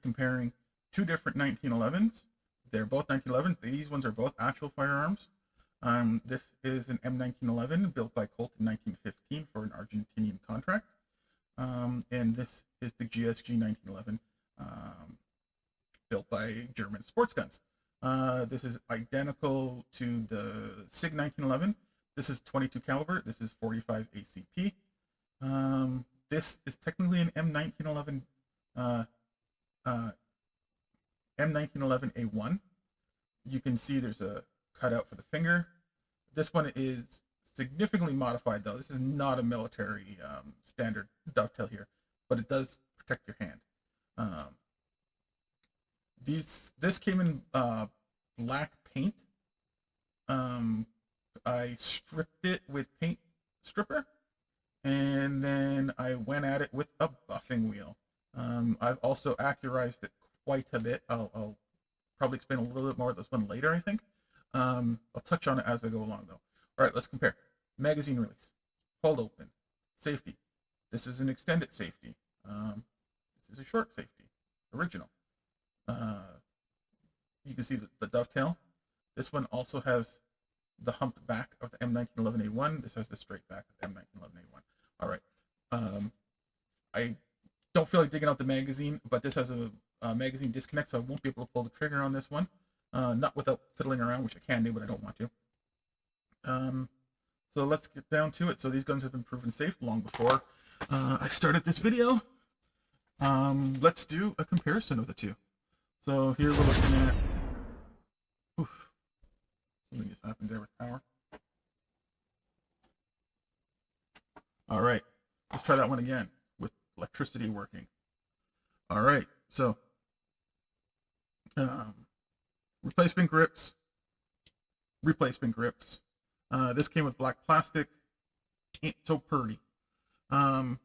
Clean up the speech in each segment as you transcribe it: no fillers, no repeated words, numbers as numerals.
comparing two different 1911s. They're both 1911s. These ones are both actual firearms. This is an M1911 built by Colt in 1915 for an Argentinian contract. And this is the GSG 1911 built by German sports guns. This is identical to the SIG 1911. This is 22 caliber. This is 45 ACP. This is technically an M1911 M1911A1. You can see there's a cutout for the finger. This one is significantly modified though. This is not a military standard dovetail here, but it does protect your hand. This came in black paint. I stripped it with paint stripper, and then I went at it with a buffing wheel. I've also accurized it quite a bit. I'll probably explain a little bit more of this one later, I think. I'll touch on it as I go along though. All right, let's compare. Magazine release, hold open, safety. This is an extended safety. This is a short safety, original. You can see the dovetail. This one also has the humped back of the M1911A1. This has the straight back of the M1911A1. All right. I don't feel like digging out the magazine, but this has a magazine disconnect, so I won't be able to pull the trigger on this one. Not without fiddling around, which I can do, but I don't want to. So let's get down to it. So these guns have been proven safe long before I started this video. Let's do a comparison of the two. So here we're looking at, oof, something just happened there with power. All right, let's try that one again with electricity working. All right, so replacement grips. This came with black plastic. Ain't so pretty. You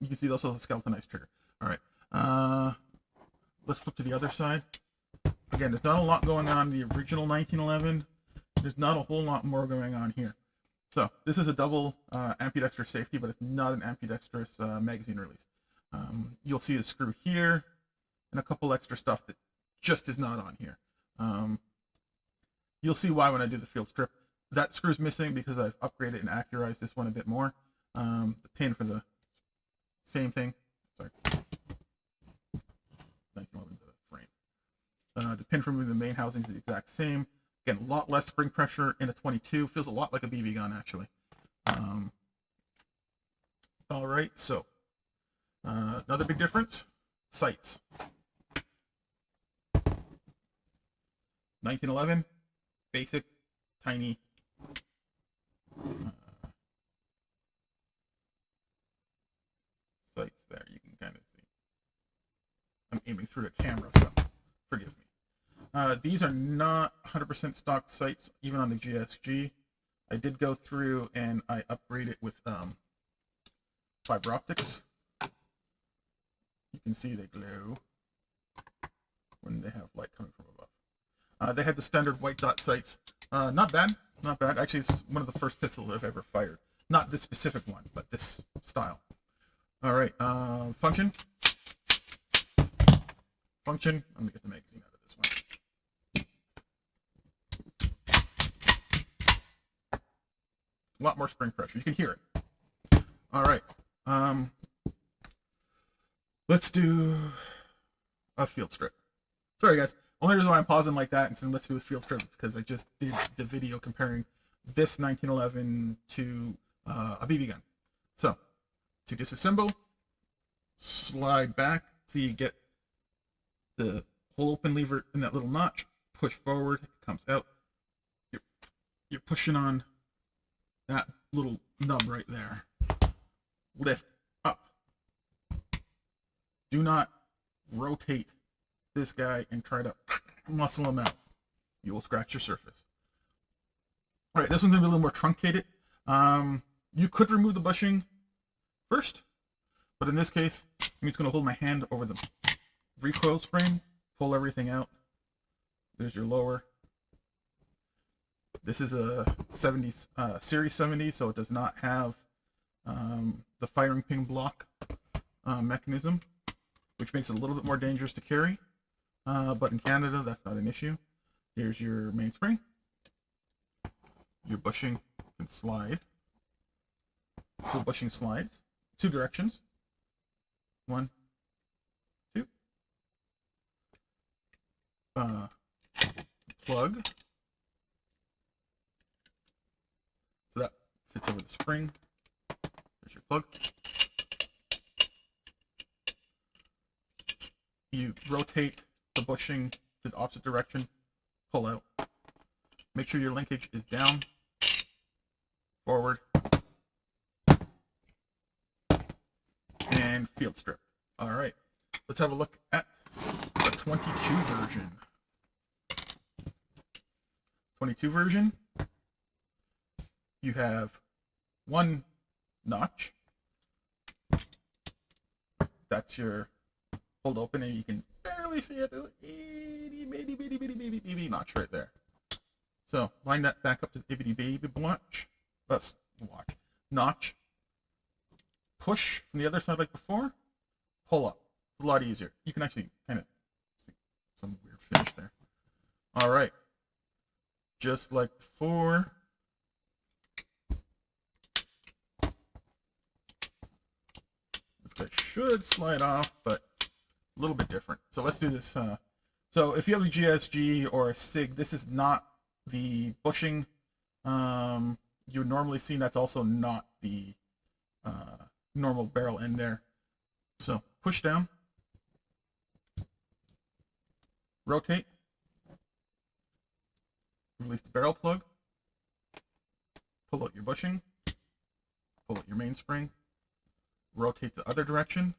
can see also the skeletonized trigger. All right, let's flip to the other side. Again, there's not a lot going on in the original 1911. There's not a whole lot more going on here. So this is a double ambidextrous safety, but it's not an ambidextrous magazine release. You'll see a screw here and a couple extra stuff that just is not on here. You'll see why when I do the field strip. That screw's missing because I've upgraded and accurized this one a bit more. The pin for the same thing. Sorry. 1911's a frame. The pin for moving the main housing is the exact same. Again, a lot less spring pressure in a 22. Feels a lot like a BB gun, actually. All right, so another big difference, sights. 1911, basic, tiny. Sights there, you can kind of see. I'm aiming through a camera, so forgive me. These are not 100% stock sights, even on the GSG. I did go through and I upgraded with fiber optics. You can see they glow when they have light coming from above. They had the standard white dot sights. Not bad, not bad. Actually, it's one of the first pistols I've ever fired. Not this specific one, but this style. All right, function. Function. Let me get the magazine out of this one. A lot more spring pressure. You can hear it. All right. Let's do a field strip. Sorry, guys. Only reason why I'm pausing like that and saying let's do a field strip because I just did the video comparing this 1911 to a BB gun. So, to disassemble, slide back till you get the hole open lever in that little notch. Push forward, it comes out. You're pushing on that little nub right there. Lift up. Do not rotate this guy and try to muscle him out. You will scratch your surface. All right, this one's gonna be a little more truncated. You could remove the bushing first, but in this case, I'm just gonna hold my hand over the recoil spring, pull everything out. There's your lower. This is a 70 series 70, so it does not have the firing pin block mechanism, which which makes it a little bit more dangerous to carry. But in Canada, that's not an issue. Here's your mainspring. Your bushing can slide. So bushing slides 2 directions. 1, 2. Plug. So that fits over the spring. There's your plug. You rotate the bushing to the opposite direction, pull out. Make sure your linkage is down, forward, and field strip. All right, let's have a look at the 22 version. 22 version, you have 1 notch. That's your hold open, and you can barely see it. There's an itty bitty notch right there. So line that back up to the itty baby notch. Let's watch. Notch. Push from the other side like before. Pull up. It's a lot easier. You can actually kind of see some weird finish there. All right. Just like before. This guy should slide off, but a little bit different. So let's do this. So if you have a GSG or a SIG, this is not the bushing you would normally see. That's also not the normal barrel end there. So push down, rotate, release the barrel plug, pull out your bushing, pull out your mainspring, rotate the other direction,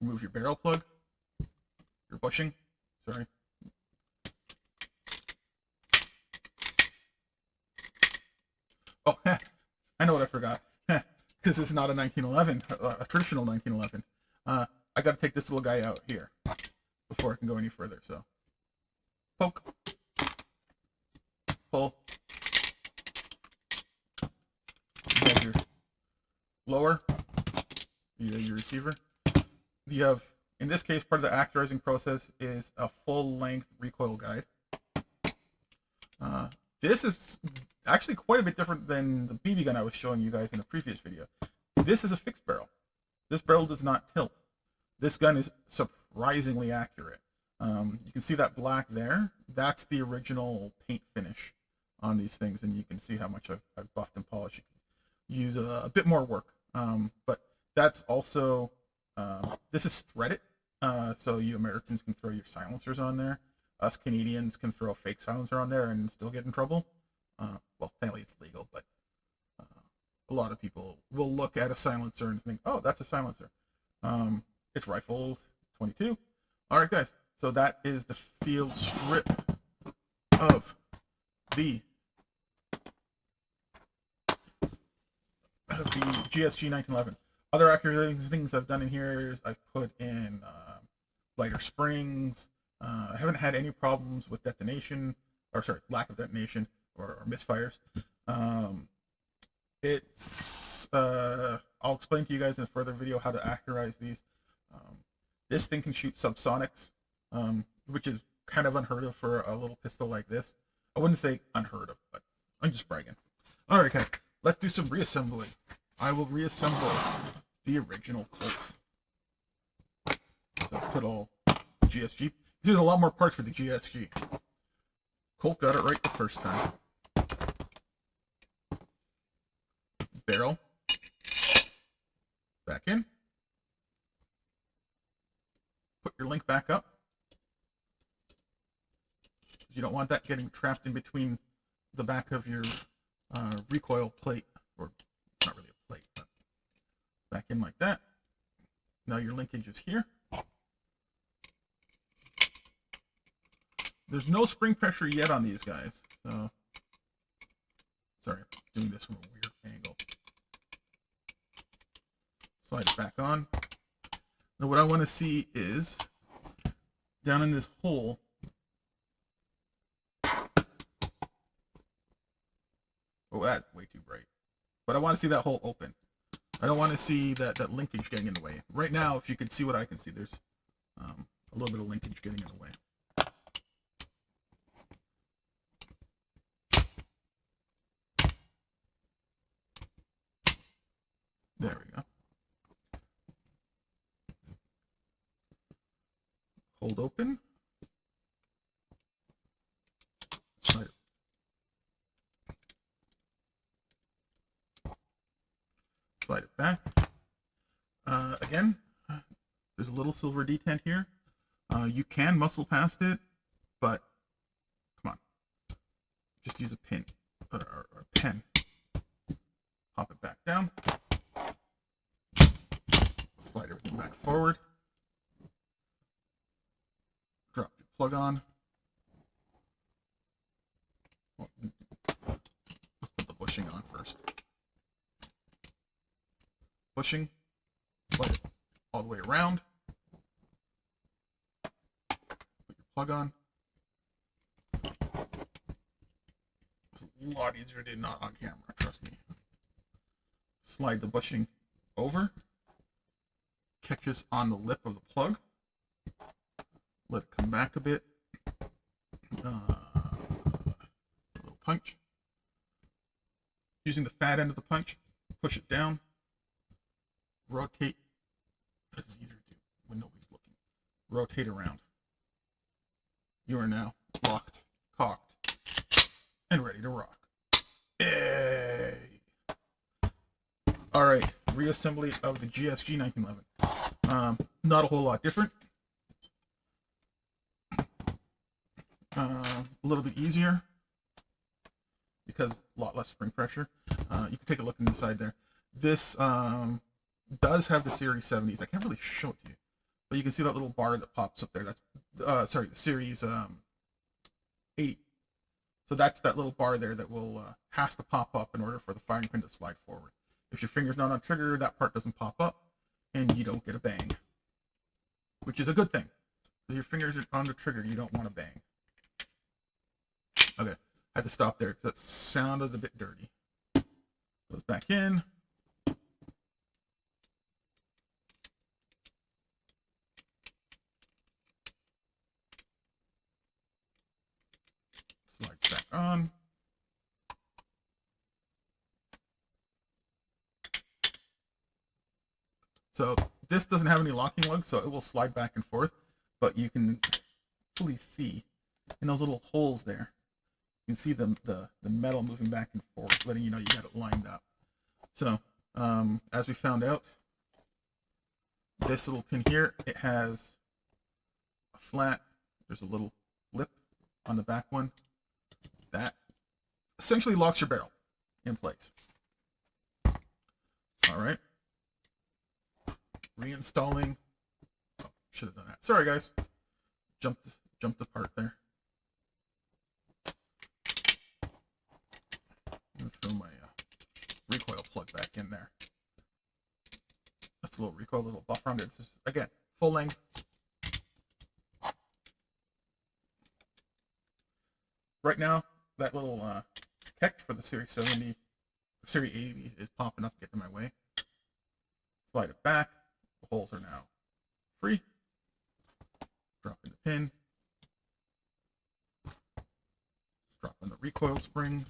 remove your barrel plug, your bushing, sorry. Oh, I know what I forgot. Because it's not a 1911, a traditional 1911. I got to take this little guy out here before I can go any further. So, poke, pull, measure, lower, your receiver. You have, in this case, part of the actorizing process is a full-length recoil guide. This is actually quite a bit different than the BB gun I was showing you guys in a previous video. This is a fixed barrel. This barrel does not tilt. This gun is surprisingly accurate. You can see that black there. That's the original paint finish on these things, and you can see how much I've buffed and polished. You can use a bit more work, but that's also, this is threaded, so you Americans can throw your silencers on there. Us Canadians can throw a fake silencer on there and still get in trouble. Well, thankfully it's legal, but a lot of people will look at a silencer and think, oh, that's a silencer. It's rifled 22. All right, guys. So that is the field strip of the GSG 1911. Other accurate things I've done in here is I've put in lighter springs. I haven't had any problems with detonation, or sorry, lack of detonation or misfires. I'll explain to you guys in a further video how to accurize these. This thing can shoot subsonics, which is kind of unheard of for a little pistol like this. I wouldn't say unheard of, but I'm just bragging. All right, guys, let's do some reassembly. I will reassemble the original Colt. So put all GSG. There's a lot more parts for the GSG. Colt got it right the first time. Barrel. Back in. Put your link back up. You don't want that getting trapped in between the back of your recoil plate, or it's not really a plate, but back in like that. Now your linkage is here. There's no spring pressure yet on these guys, so sorry, I'm doing this from a weird angle. Slide it back on. Now what I want to see is down in this hole, oh, that's way too bright, but I want to see that hole open. I don't want to see that linkage getting in the way. Right now, if you can see what I can see, there's a little bit of linkage getting in the way. There we go. Hold open. Slide it back. Again, there's a little silver detent here. You can muscle past it, but come on. Just use a pin or a pen. Pop it back down. Slide everything back forward. Drop your plug on. Well, let's put the bushing on first. Bushing. Slide it all the way around. Put your plug on. It's a lot easier to do not on camera, trust me. Slide the bushing over. Catches on the lip of the plug. Let it come back a bit. A little punch. Using the fat end of the punch, push it down. Rotate. This is easier to do when nobody's looking. Rotate around. You are now locked, cocked, and ready to rock. Yay! All right, reassembly of the GSG 1911. Not a whole lot different. A little bit easier because a lot less spring pressure. You can take a look inside there. This does have the Series 70s. I can't really show it to you, but you can see that little bar that pops up there. That's sorry, the Series 80. So that's that little bar there that will has to pop up in order for the firing pin to slide forward. If your finger's not on trigger, that part doesn't pop up, and you don't get a bang, which is a good thing. If your fingers are on the trigger, you don't want to bang. Okay, I had to stop there because that sounded a bit dirty. Goes back in. Slides back on. So this doesn't have any locking lugs, so it will slide back and forth, but you can fully see in those little holes there, you can see the metal moving back and forth, letting you know you got it lined up. So as we found out, this little pin here, it has a flat, there's a little lip on the back one that essentially locks your barrel in place. All right. Reinstalling. Oh, should have done that. Sorry, guys. Jumped the part there. I'm gonna throw my recoil plug back in there. That's a little recoil, a little buffer under. This is, again, full length. Right now, that little catch for the Series 70, Series 80 is popping up, getting in my way. Slide it back. The holes are now free. Drop in the pin. Drop in the recoil spring.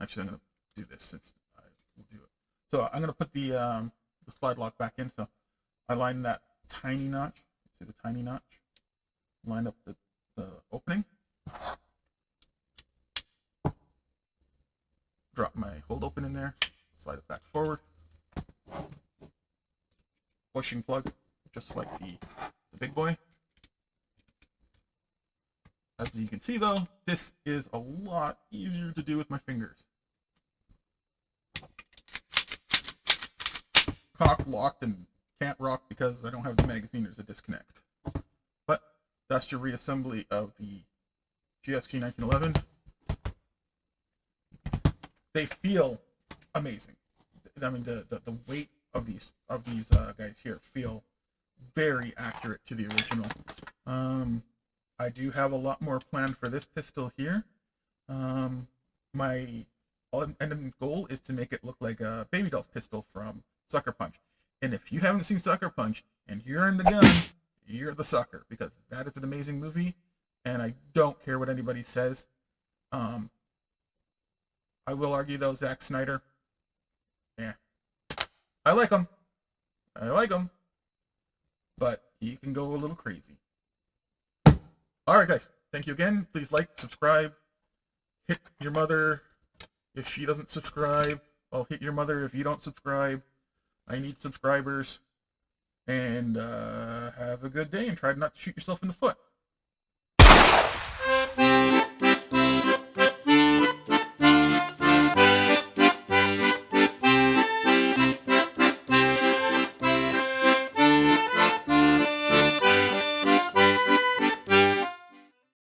Actually, I'm going to do this since I will do it. So I'm going to put the slide lock back in. So I line that tiny notch. See the tiny notch? Line up the opening. Drop my hold open in there. Slide it back forward. Bushing plug, just like the big boy. As you can see though, this is a lot easier to do with my fingers. Cock locked and can't rock because I don't have the magazine, there's a disconnect. But that's your reassembly of the GSG 1911. They feel amazing. I mean, the weight of these guys here feel very accurate to the original. I do have a lot more planned for this pistol here. My end goal is to make it look like a Baby Doll's pistol from Sucker Punch. And if you haven't seen Sucker Punch and you're in the guns, you're the sucker, because that is an amazing movie, and I don't care what anybody says. I will argue though, Zack Snyder, yeah, I like him, but he can go a little crazy. All right, guys, thank you again. Please like, subscribe, hit your mother if she doesn't subscribe. I'll hit your mother if you don't subscribe. I need subscribers. And have a good day, and try not to shoot yourself in the foot.